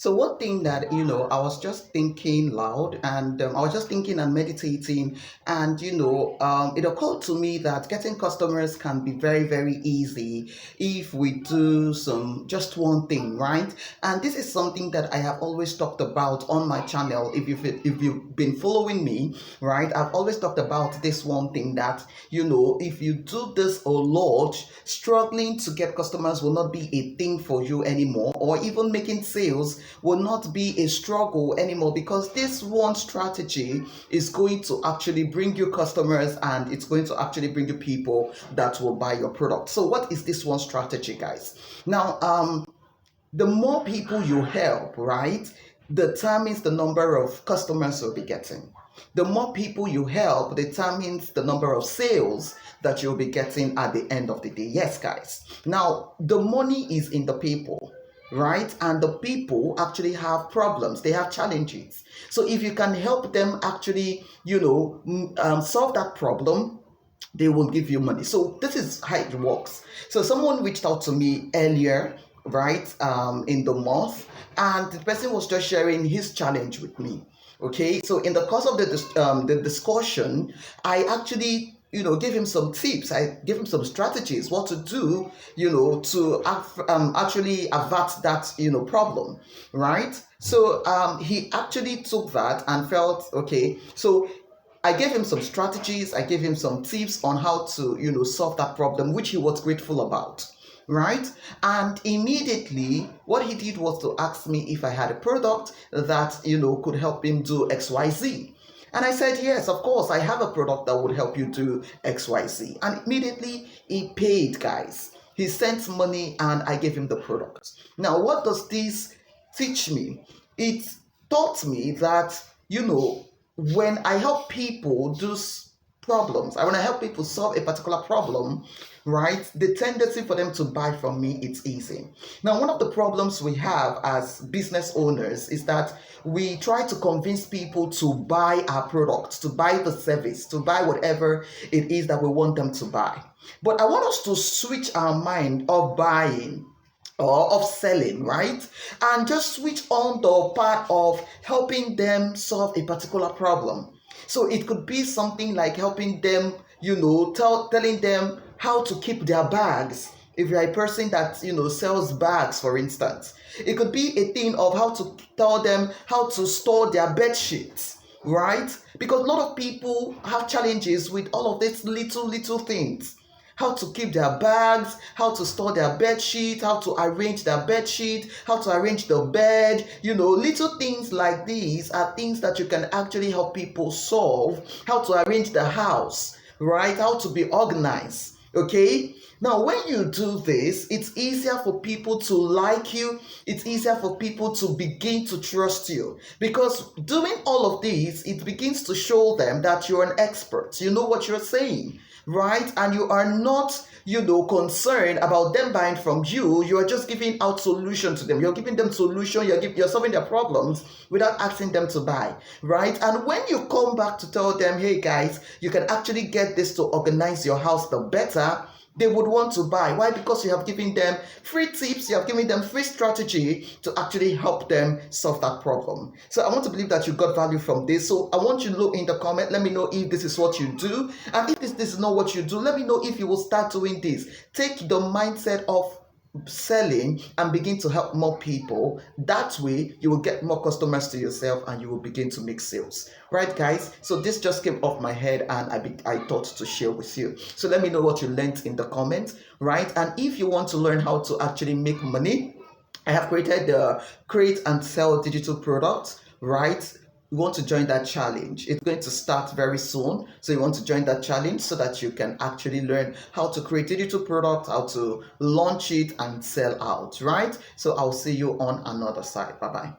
So one thing that I was just thinking loud, and I was just thinking and meditating, and it occurred to me that getting customers can be very, very easy if we do some just one thing, right? And this is something that I have always talked about on my channel. If you've been following me, right, I've always talked about this one thing that if you do this a lot, struggling to get customers will not be a thing for you anymore, or even making sales will not be a struggle anymore, because this one strategy is going to actually bring you customers, and it's going to actually bring you people that will buy your product. So what is this one strategy, guys? Now, the more people you help, right, determines the number of customers you'll be getting. The more people you help determines the number of sales that you'll be getting at the end of the day. Yes, guys. Now, the money is in the people, right? And the people actually have problems, they have challenges. So if you can help them actually, solve that problem, they will give you money. So this is how it works. So someone reached out to me earlier, right, in the month, and the person was just sharing his challenge with me. Okay, so in the course of the discussion, I actually give him some tips. I give him some strategies what to do, to actually avert that problem, right? So he actually took that and felt okay. So I gave him some strategies, I gave him some tips on how to, solve that problem, which he was grateful about, right? And immediately, what he did was to ask me if I had a product that, could help him do XYZ. And I said, yes, of course, I have a product that would help you do XYZ. And immediately, he paid, guys. He sent money and I gave him the product. Now, what does this teach me? It taught me that, when I help people do problems, when I help people solve a particular problem, right, the tendency for them to buy from me, it's easy. Now, one of the problems we have as business owners is that we try to convince people to buy our products, to buy the service, to buy whatever it is that we want them to buy. But I want us to switch our mind of buying or of selling, right? And just switch on the part of helping them solve a particular problem. So it could be something like helping them, telling them how to keep their bags. If you're a person that, sells bags, for instance, it could be a thing of how to tell them how to store their bed sheets, right? Because a lot of people have challenges with all of these little things. How to keep their bags, how to store their bed sheet, how to arrange their bed sheet, how to arrange the bed. Little things like these are things that you can actually help people solve. How to arrange the house, right? How to be organized, okay? Now, when you do this, it's easier for people to like you. It's easier for people to begin to trust you. Because doing all of these, it begins to show them that you're an expert. You know what you're saying, right? And you are not, concerned about them buying from you. You are just giving out solution to them. You're giving them solution. You're solving their problems without asking them to buy, right? And when you come back to tell them, hey guys, you can actually get this to organize your house the better, they would want to buy. Why? Because you have given them free tips, you have given them free strategy to actually help them solve that problem. So I want to believe that you got value from this. So I want you to look in the comment. Let me know if this is what you do. And if this is not what you do, let me know if you will start doing this. Take the mindset of selling and begin to help more people. That way you will get more customers to yourself and you will begin to make sales, right, guys? So this just came off my head and I thought to share with you. So let me know what you learned in the comments, right? And if you want to learn how to actually make money, I have created the Create and Sell Digital Products, right? You want to join that challenge. It's going to start very soon. So you want to join that challenge so that you can actually learn how to create digital products, how to launch it and sell out, right? So I'll see you on another side. Bye-bye.